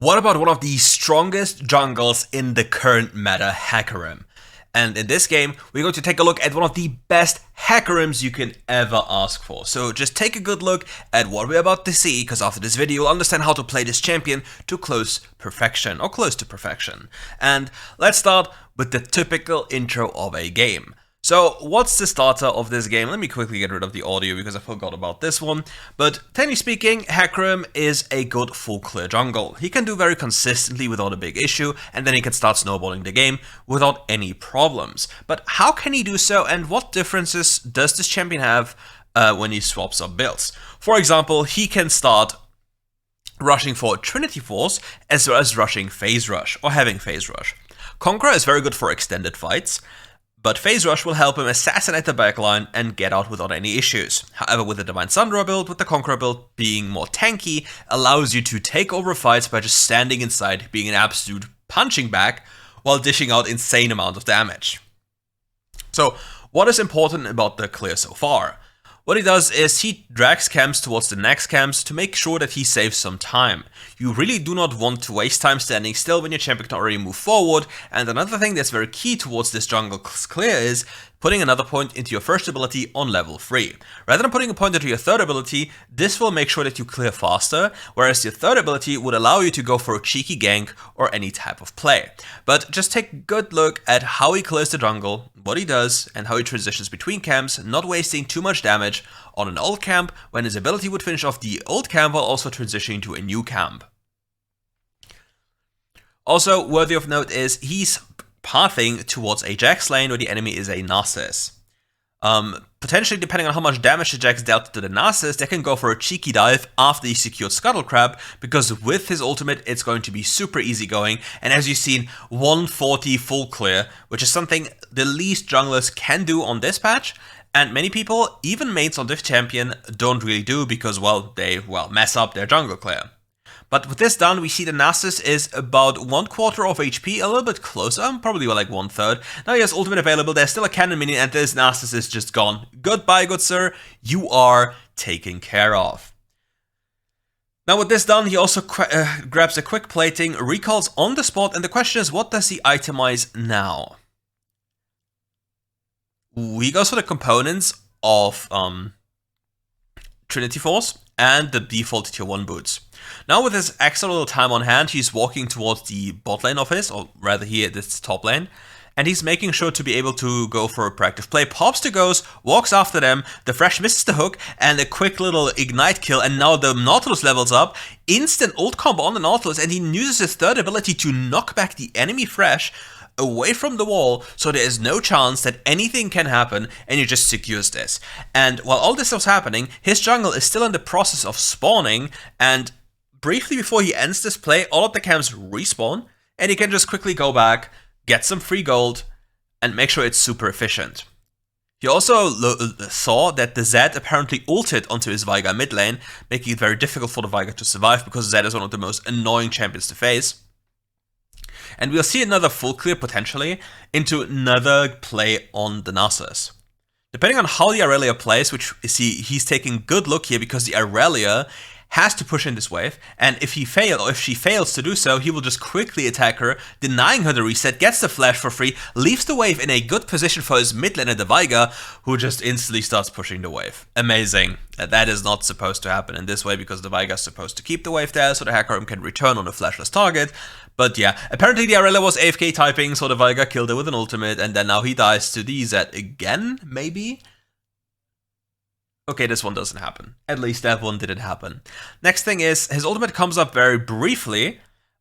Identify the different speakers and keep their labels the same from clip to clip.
Speaker 1: What about one of the strongest jungles in the current meta, Hecarim? And in this game, we're going to take a look at one of the best Hecarims you can ever ask for. So just take a good look at what we're about to see, because after this video, you'll understand how to play this champion to close perfection, or close to perfection. And let's start with the typical intro of a game. So what's the starter of this game? Let me quickly get rid of the audio because I forgot about this one. But technically speaking, Hecarim is a good full clear jungle. He can do very consistently without a big issue, and then he can start snowballing the game without any problems. But how can he do so, and what differences does this champion have when he swaps up builds? For example, he can start rushing for Trinity Force as well as rushing Phase Rush, or having Phase Rush. Conqueror is very good for extended fights, but Phase Rush will help him assassinate the backline and get out without any issues. However, with the Divine Sunderer build, with the Conqueror build being more tanky, allows you to take over fights by just standing inside, being an absolute punching bag, while dishing out insane amounts of damage. So, what is important about the clear so far? What he does is he drags camps towards the next camps to make sure that he saves some time. You really do not want to waste time standing still when your champion can already move forward, and another thing that's very key towards this jungle clear is putting another point into your first ability on level 3. Rather than putting a point into your third ability, this will make sure that you clear faster, whereas your third ability would allow you to go for a cheeky gank or any type of play. But just take a good look at how he clears the jungle, what he does, and how he transitions between camps, not wasting too much damage on an old camp when his ability would finish off the old camp while also transitioning to a new camp. Also, worthy of note is he's pathing towards a Jax lane where the enemy is a Narcissus. Potentially, depending on how much damage the Jax dealt to the Narcissus, they can go for a cheeky dive after he secured Scuttle Crab, because with his ultimate, it's going to be super easy going. And as you've seen, 140 full clear, which is something the least junglers can do on this patch. And many people, even mates on this champion, don't really do because, well, they mess up their jungle clear. But with this done, we see the Narcissus is about 1/4 of HP, a little bit closer, probably like 1/3. Now he has ultimate available, there's still a cannon minion, and this Narcissus is just gone. Goodbye, good sir, you are taken care of. Now with this done, he also grabs a quick plating, recalls on the spot, and the question is, what does he itemize now? He goes for the components of Trinity Force and the default tier 1 boots. Now with his extra little time on hand, he's walking towards the bot lane of his, or rather here, this top lane, and he's making sure to be able to go for a proactive play. Pops the ghost, walks after them, the Thresh misses the hook, and a quick little ignite kill, and now the Nautilus levels up. Instant ult combo on the Nautilus, and he uses his third ability to knock back the enemy Thresh away from the wall, so there is no chance that anything can happen, and he just secures this. And while all this was happening, his jungle is still in the process of spawning, and briefly before he ends this play, all of the camps respawn, and he can just quickly go back, get some free gold, and make sure it's super efficient. He also saw that the Zed apparently ulted onto his Veigar mid lane, making it very difficult for the Veigar to survive, because Zed is one of the most annoying champions to face. And we'll see another full clear, potentially, into another play on the Narcissus. Depending on how the Aurelia plays, which you see, he's taking good look here, because the Aurelia has to push in this wave, and if she fails to do so, he will just quickly attack her, denying her the reset, gets the flash for free, leaves the wave in a good position for his mid laner, the Veigar, who just instantly starts pushing the wave. Amazing. That is not supposed to happen in this way, because the Veigar is supposed to keep the wave there, so the Hecarim can return on a flashless target. But yeah, apparently the Aurelia was AFK typing, so the Veigar killed her with an ultimate, and then now he dies to the Zed again, maybe? Okay, this one doesn't happen. At least that one didn't happen. Next thing is, his ultimate comes up very briefly,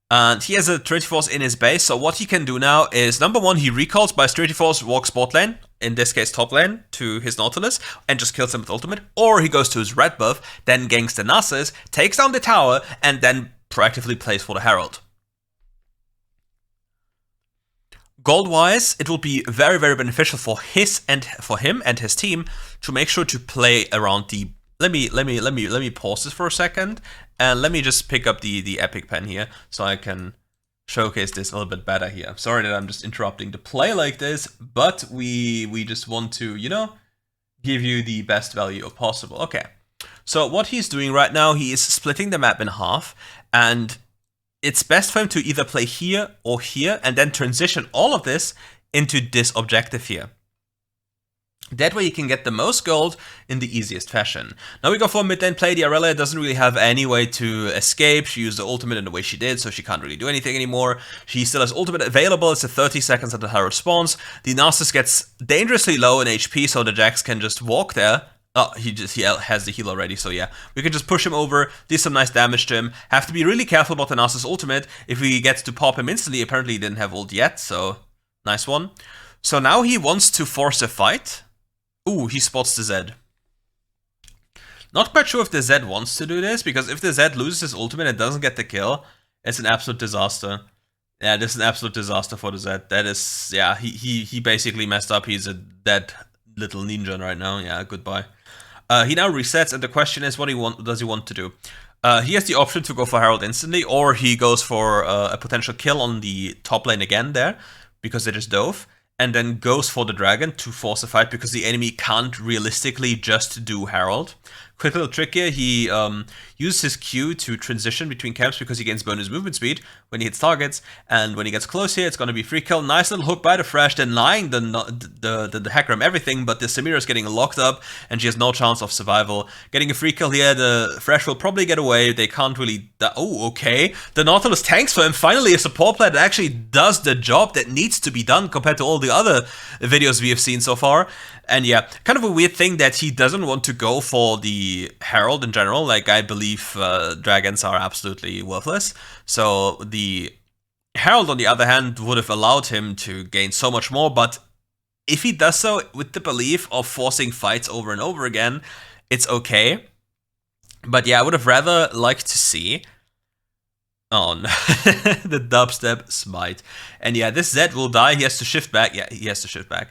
Speaker 1: and he has a Trinity Force in his base, so what he can do now is, number one, he recalls by Trinity Force, walks bot lane, in this case top lane, to his Nautilus, and just kills him with ultimate, or he goes to his red buff, then ganks the Narcissus, takes down the tower, and then proactively plays for the Herald. Gold-wise, it will be very, very beneficial for him and his team to make sure to play around the. Let me pause this for a second, and let me just pick up the epic pen here so I can showcase this a little bit better here. Sorry that I'm just interrupting the play like this, but we just want to, you know, give you the best value possible. Okay, so what he's doing right now, he is splitting the map in half, and it's best for him to either play here or here, and then transition all of this into this objective here. That way you can get the most gold in the easiest fashion. Now we go for a mid lane play. The Aurelia doesn't really have any way to escape. She used the ultimate in the way she did, so she can't really do anything anymore. She still has ultimate available. It's a 30 seconds until her response. The Narcissus gets dangerously low in HP, so the Jax can just walk there. Oh, he has the heal already, so yeah. We can just push him over, do some nice damage to him. Have to be really careful about the Narcissus ultimate. If we get to pop him instantly, apparently he didn't have ult yet, so nice one. So now he wants to force a fight. Ooh, he spots the Zed. Not quite sure if the Zed wants to do this, because if the Zed loses his ultimate and doesn't get the kill, it's an absolute disaster. Yeah, this is an absolute disaster for the Zed. That is, yeah, he basically messed up. He's a dead little ninja right now. Yeah, goodbye. He now resets, and the question is, what does he want to do? He has the option to go for Herald instantly, or he goes for a potential kill on the top lane again there, because it is dove, and then goes for the dragon to force a fight because the enemy can't realistically just do Herald. Quick little trick here, he uses his Q to transition between camps because he gains bonus movement speed when he hits targets, and when he gets close here, it's going to be free kill. Nice little hook by the Thresh, denying the Hecarim everything, but the Samira is getting locked up, and she has no chance of survival. Getting a free kill here, the Thresh will probably get away. They can't really... Oh, okay. The Nautilus tanks for him. Finally, a support player that actually does the job that needs to be done compared to all the other videos we have seen so far. And yeah, kind of a weird thing that he doesn't want to go for the Herald in general. Like, I believe dragons are absolutely worthless. So the Herald, on the other hand, would have allowed him to gain so much more. But if he does so with the belief of forcing fights over and over again, it's okay. But yeah, I would have rather liked to see... Oh no, the dubstep smite. And yeah, this Zed will die. He has to shift back. Yeah, he has to shift back.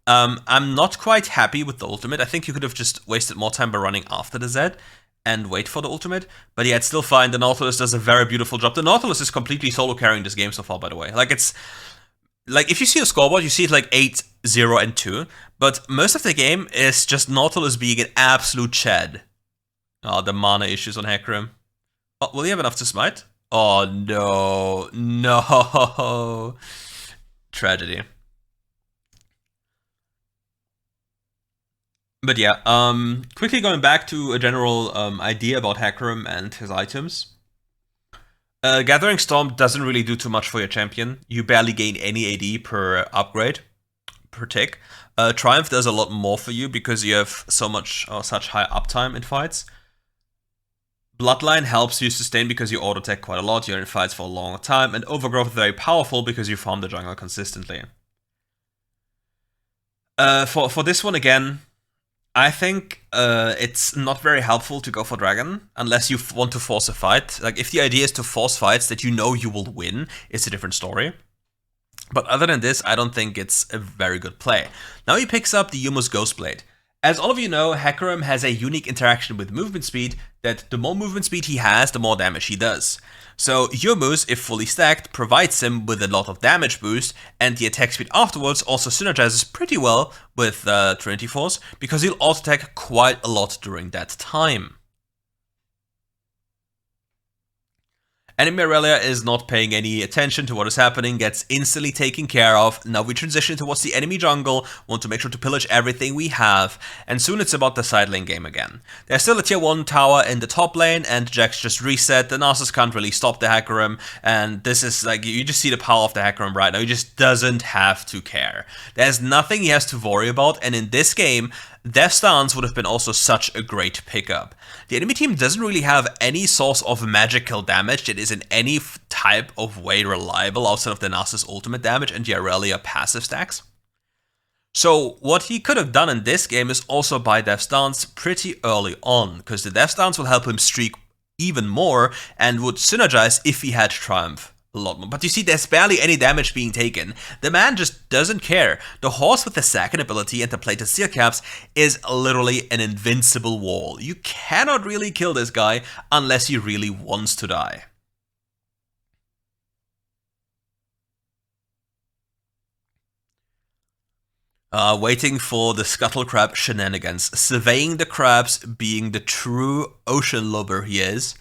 Speaker 1: I'm not quite happy with the ultimate. I think you could have just wasted more time by running after the Zed and wait for the ultimate. But yeah, it's still fine. The Nautilus does a very beautiful job. The Nautilus is completely solo carrying this game so far, by the way. Like, it's... Like, if you see the scoreboard, you see it like 8, 0, and 2. But most of the game is just Nautilus being an absolute chad. Oh, the mana issues on Hecarim. Oh, will he have enough to smite? Oh, no. No. Tragedy. But yeah, quickly going back to a general idea about Hecarim and his items. Gathering Storm doesn't really do too much for your champion. You barely gain any AD per upgrade, per tick. Triumph does a lot more for you because you have so much or such high uptime in fights. Bloodline helps you sustain because you auto-attack quite a lot, you're in fights for a long time, and Overgrowth is very powerful because you farm the jungle consistently. For this one again, I think it's not very helpful to go for Dragon unless you want to force a fight. Like, if the idea is to force fights that you know you will win, it's a different story. But other than this, I don't think it's a very good play. Now he picks up the Yumo's Ghostblade. As all of you know, Hecarim has a unique interaction with movement speed that the more movement speed he has, the more damage he does. So Yumo's, if fully stacked, provides him with a lot of damage boost, and the attack speed afterwards also synergizes pretty well with Trinity Force, because he'll auto-attack quite a lot during that time. Enemy Aurelia is not paying any attention to what is happening, gets instantly taken care of. Now we transition towards the enemy jungle, want to make sure to pillage everything we have, and soon it's about the side lane game again. There's still a tier 1 tower in the top lane, and Jax just reset. The Narcissus can't really stop the Hecarim, and this is like, you just see the power of the Hecarim right now. He just doesn't have to care. There's nothing he has to worry about, and in this game, Death Stance would have been also such a great pickup. The enemy team doesn't really have any source of magical damage that is in any type of way reliable outside of the Narcissus ultimate damage and the Aurelia passive stacks. So what he could have done in this game is also buy Death Stance pretty early on, because the Death Stance will help him streak even more and would synergize if he had Triumph a lot more. But you see, there's barely any damage being taken. The man just doesn't care. The horse with the second ability and the plated steel caps is literally an invincible wall. You cannot really kill this guy unless he really wants to die. Waiting for the Scuttle Crab shenanigans. Surveying the crabs, being the true ocean lover he is.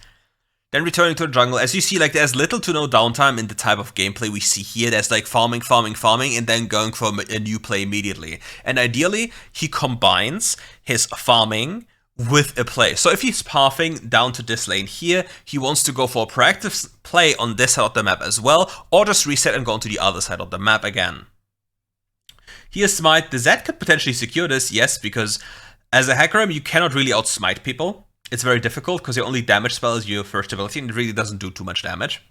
Speaker 1: Then returning to the jungle, as you see, like there's little to no downtime in the type of gameplay we see here. There's like farming, and then going for a new play immediately. And ideally, he combines his farming with a play. So if he's pathing down to this lane here, he wants to go for a proactive play on this side of the map as well, or just reset and go on to the other side of the map again. Here, Smite, the Z could potentially secure this, yes, because as a Hecarim, you cannot really outsmite people. It's very difficult because your only damage spell is your first ability and it really doesn't do too much damage.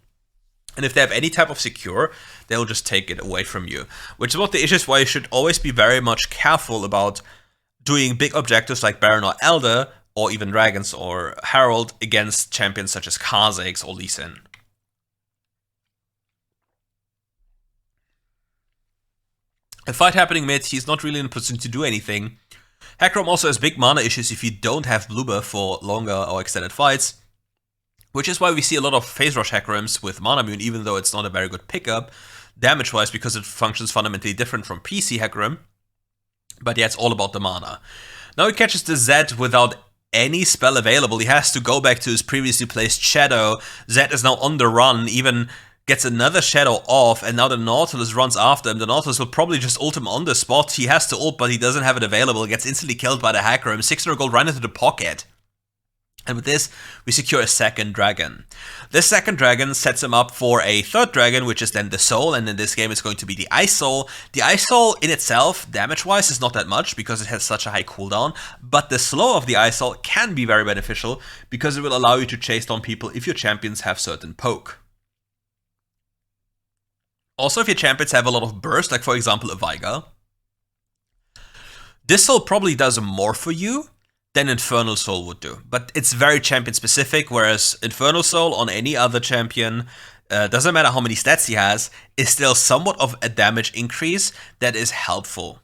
Speaker 1: And if they have any type of secure, they'll just take it away from you. Which is one of the issues why you should always be very much careful about doing big objectives like Baron or Elder, or even Dragons or Herald against champions such as Kha'Zix or Lee Sin. A fight happening mid, he's not really in a position to do anything. Hecarim also has big mana issues if you don't have blue buff for longer or extended fights, which is why we see a lot of phase rush Hecarims with mana mune, even though it's not a very good pickup damage-wise, because it functions fundamentally different from PC Hecarim. But yeah, it's all about the mana. Now he catches the Z without any spell available. He has to go back to his previously placed Shadow. Z is now on the run, even gets another Shadow off, and now the Nautilus runs after him. The Nautilus will probably just ult him on the spot. He has to ult, but he doesn't have it available. Gets instantly killed by the Hecarim. 600 gold right into the pocket. And with this, we secure a second dragon. This second dragon sets him up for a third dragon, which is then the Soul, and in this game it's going to be the Ice Soul. The Ice Soul in itself, damage-wise, is not that much because it has such a high cooldown, but the slow of the Ice Soul can be very beneficial because it will allow you to chase down people if your champions have certain poke. Also, if your champions have a lot of burst, like for example a Veigar, this Soul probably does more for you than Infernal Soul would do. But it's very champion specific, whereas Infernal Soul on any other champion, doesn't matter how many stats he has, is still somewhat of a damage increase that is helpful.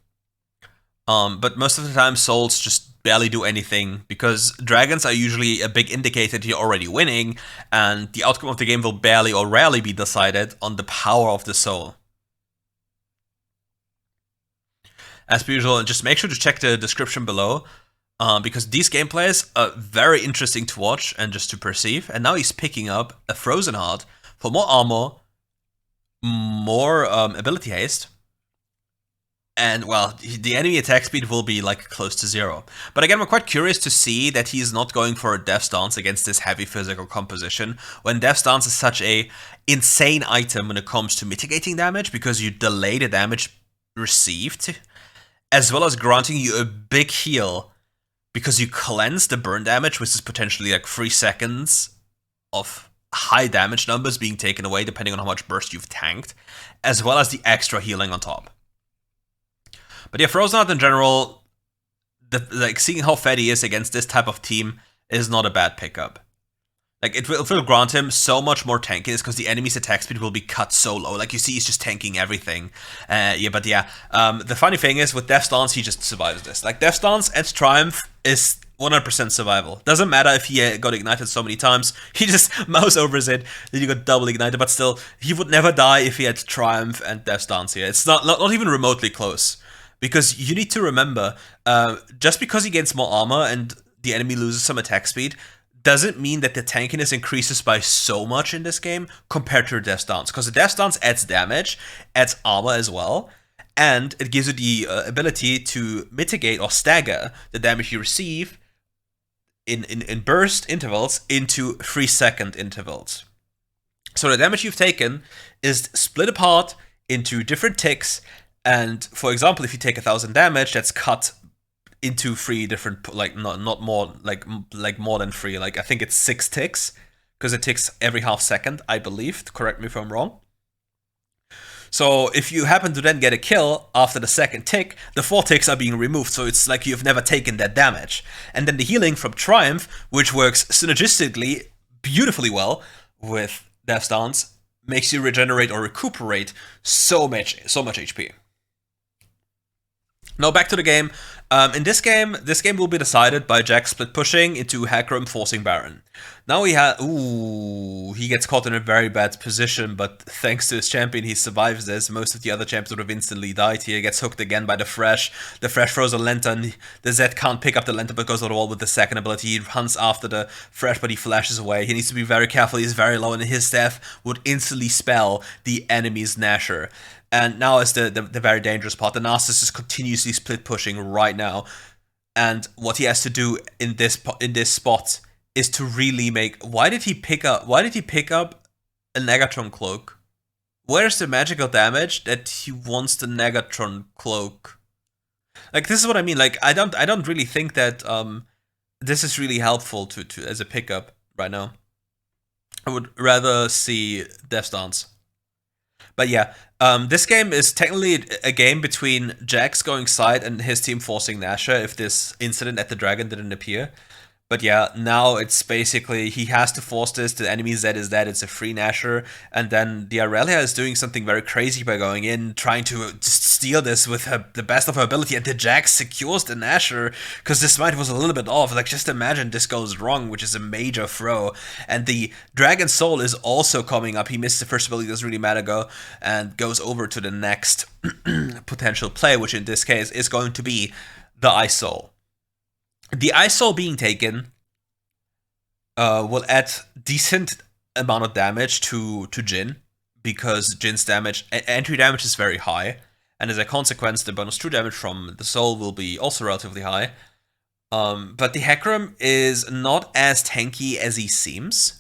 Speaker 1: But most of the time Souls just barely do anything, because dragons are usually a big indicator that you're already winning, and the outcome of the game will barely or rarely be decided on the power of the Soul. As per usual, just make sure to check the description below, because these gameplays are very interesting to watch and just to perceive. And now he's picking up a Frozen Heart for more armor, more ability haste, and well, the enemy attack speed will be like close to 0. But again, we're quite curious to see that he's not going for a Death Stance against this heavy physical composition, when Death Stance is such a insane item when it comes to mitigating damage, because you delay the damage received, as well as granting you a big heal, because you cleanse the burn damage, which is potentially like 3 seconds of high damage numbers being taken away depending on how much burst you've tanked, as well as the extra healing on top. But yeah, Frozen Heart in general, like seeing how fed he is against this type of team is not a bad pickup. Like it will grant him so much more tankiness because the enemy's attack speed will be cut so low. Like you see, he's just tanking everything. The funny thing is with Death Stance, he just survives this. Like Death Stance at Triumph is 100% survival. Doesn't matter if he got ignited so many times. He just mouse overs it, then you got double ignited. But still, he would never die if he had Triumph and Death Stance here. It's not even remotely close. Because you need to remember, just because he gains more armor and the enemy loses some attack speed, doesn't mean that the tankiness increases by so much in this game compared to the Death Stance. Because the Death Stance adds damage, adds armor as well, and it gives you the ability to mitigate or stagger the damage you receive in burst intervals into 3-second intervals. So the damage you've taken is split apart into different ticks. And for example, if you take 1,000 damage, that's cut into 3 different, like not more, like more than 3. Like I think it's 6 ticks, because it ticks every half second, I believe. Correct me if I'm wrong. So if you happen to then get a kill after the second tick, the 4 ticks are being removed. So it's like you've never taken that damage. And then the healing from Triumph, which works synergistically beautifully well with Death Stance, makes you regenerate or recuperate so much HP. Now back to the game. In this game will be decided by Jack split pushing into Hecarim forcing Baron. Now he gets caught in a very bad position, but thanks to his champion, he survives this. Most of the other champions would have instantly died here. He gets hooked again by the Thresh. The Thresh throws a lantern. The Zed can't pick up the lantern but goes on the wall with the second ability. He runs after the Thresh, but he flashes away. He needs to be very careful. He's very low, and his staff would instantly spell the enemy's Nasher. And now is the very dangerous part. The Narcissus is continuously split pushing right now. And what he has to do in this spot is to really make... Why did he pick up a Negatron cloak? Where's the magical damage that he wants the Negatron cloak? Like, this is what I mean. Like, I don't really think that this is really helpful to as a pickup right now. I would rather see Death's Dance. But yeah, this game is technically a game between Jax going side and his team forcing Nasher if this incident at the Dragon didn't appear. But yeah, now it's basically, he has to force this, the enemy Zed is dead, it's a free Nasher, and then the Aurelia is doing something very crazy by going in, trying to just steal this with the best of her ability, and the Jax secures the Nasher, because the smite was a little bit off. Like, just imagine this goes wrong, which is a major throw, and the Dragon Soul is also coming up. He missed the first ability, doesn't really matter, and goes over to the next potential play, which in this case is going to be the Ice Soul. The Ice Soul being taken will add decent amount of damage to Jhin, because Jin's entry damage is very high, and as a consequence, the bonus true damage from the Soul will be also relatively high. But the Hecarim is not as tanky as he seems.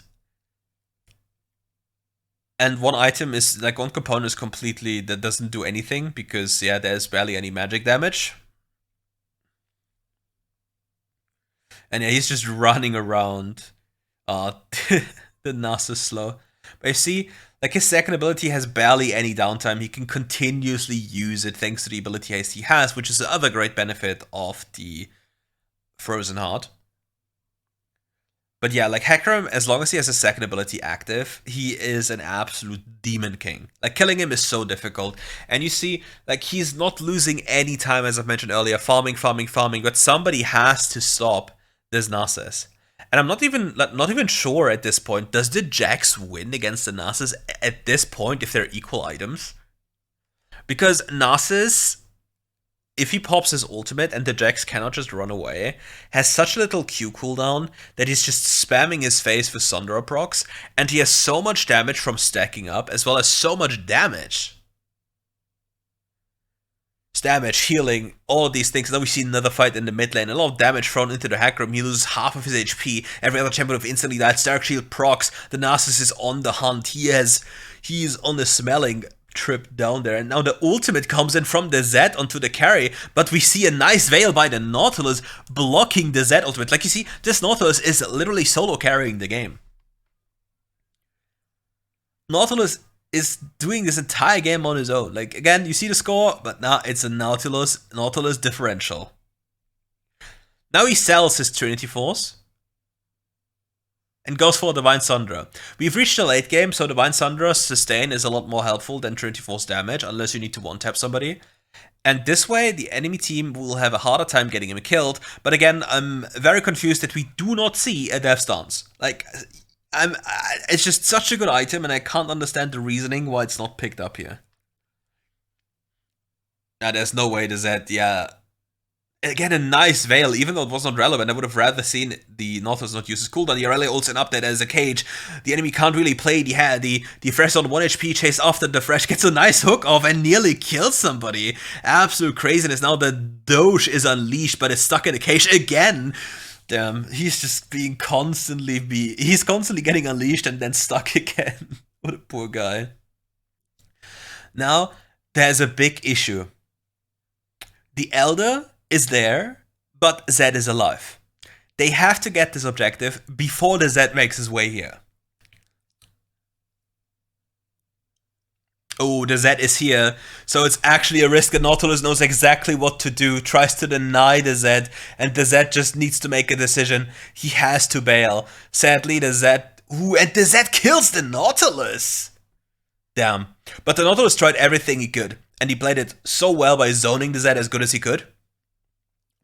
Speaker 1: And one component is completely, that doesn't do anything, because yeah, there's barely any magic damage. And yeah, he's just running around. The Nasus slow. But you see, like, his second ability has barely any downtime. He can continuously use it thanks to the ability haste he has, which is the other great benefit of the Frozen Heart. But yeah, like, Hecarim, as long as he has his second ability active, he is an absolute demon king. Like, killing him is so difficult. And you see, like, he's not losing any time, as I've mentioned earlier, farming, but somebody has to stop this Nasus. And I'm not even sure at this point, does the Jax win against the Nasus at this point if they're equal items? Because Nasus, if he pops his ultimate and the Jax cannot just run away, has such a little Q cooldown that he's just spamming his face with Sundra procs, and he has so much damage from stacking up, as well as so much damage. Damage, healing, all of these things. Now we see another fight in the mid lane. A lot of damage thrown into the Hecarim. He loses half of his HP. Every other champion would have instantly died. Stark Shield procs. The Nasus is on the hunt. He's on the smelling trip down there. And now the ultimate comes in from the Zed onto the carry. But we see a nice veil by the Nautilus blocking the Zed ultimate. Like, you see, this Nautilus is literally solo carrying the game. Nautilus is doing this entire game on his own. Like, again, you see the score, but now it's a Nautilus differential. Now he sells his Trinity Force and goes for Divine Sundra. We've reached the late game, so Divine Sundra's sustain is a lot more helpful than Trinity Force damage, unless you need to one-tap somebody. And this way, the enemy team will have a harder time getting him killed. But again, I'm very confused that we do not see a Death's Dance. Like, it's just such a good item, and I can't understand the reasoning why it's not picked up here. Now, there's no way to Zed, yeah. Again, a nice veil, even though it was not relevant. I would have rather seen the Nautilus not use his cooldown. The Aurelia ults an update as a cage. The enemy can't really play the Thresh on 1 HP chase after the Thresh gets a nice hook off and nearly kills somebody. Absolute craziness. Now the Doge is unleashed, but is stuck in a cage again. Damn, he's just being he's constantly getting unleashed and then stuck again. What a poor guy. Now, there's a big issue. The Elder is there, but Zed is alive. They have to get this objective before the Zed makes his way here. Oh, the Zed is here, so it's actually a risk. The Nautilus knows exactly what to do, tries to deny the Zed, and the Zed just needs to make a decision. He has to bail. Sadly, the Zed kills the Nautilus! Damn. But the Nautilus tried everything he could, and he played it so well by zoning the Zed as good as he could.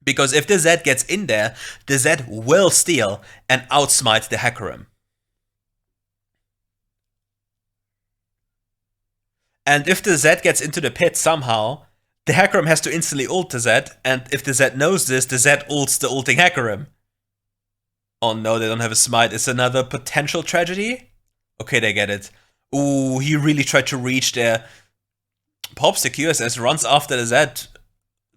Speaker 1: Because if the Z gets in there, the Z will steal and outsmite the Hecarim. And if the Z gets into the pit somehow, the Hecarim has to instantly ult the Z, and if the Z knows this, the Z ults the ulting Hecarim. Oh no, they don't have a smite. It's another potential tragedy? Okay, they get it. Ooh, he really tried to reach there. Pops the QSS, runs after the Z.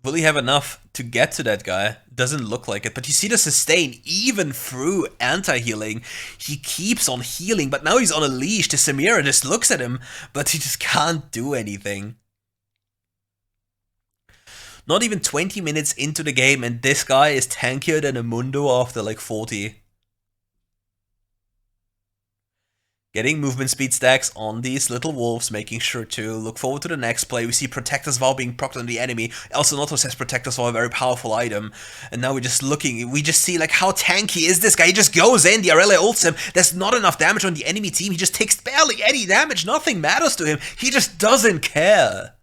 Speaker 1: Will he have enough to get to that guy? Doesn't look like it, but you see the sustain even through anti-healing. He keeps on healing, but now he's on a leash. The Samira just looks at him, but he just can't do anything. Not even 20 minutes into the game, and this guy is tankier than a Mundo after like 40. Getting movement speed stacks on these little wolves, making sure to look forward to the next play. We see Protector's Vow being procced on the enemy. Also, Noto says Protector's Vow, a very powerful item. And now we're just looking, we just see like how tanky is this guy. He just goes in, the Aurelia ults him. There's not enough damage on the enemy team. He just takes barely any damage. Nothing matters to him. He just doesn't care.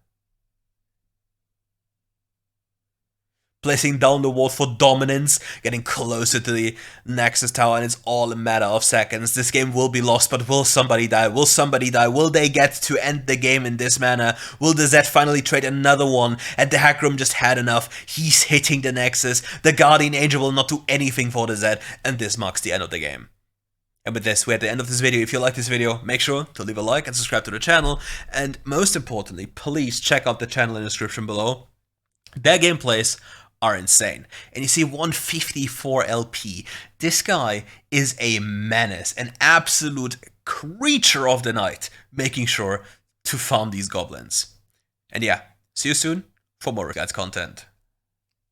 Speaker 1: Placing down the ward for dominance, getting closer to the Nexus Tower, and it's all a matter of seconds. This game will be lost, but will somebody die? Will somebody die? Will they get to end the game in this manner? Will the Z finally trade another one? And the Hecarim just had enough. He's hitting the Nexus. The Guardian Angel will not do anything for the Z, and this marks the end of the game. And with this, we're at the end of this video. If you like this video, make sure to leave a like and subscribe to the channel. And most importantly, please check out the channel in the description below. Their gameplays are insane. And you see 154 LP. This guy is a menace, an absolute creature of the night, making sure to farm these goblins. And yeah, see you soon for more RiftGuides content.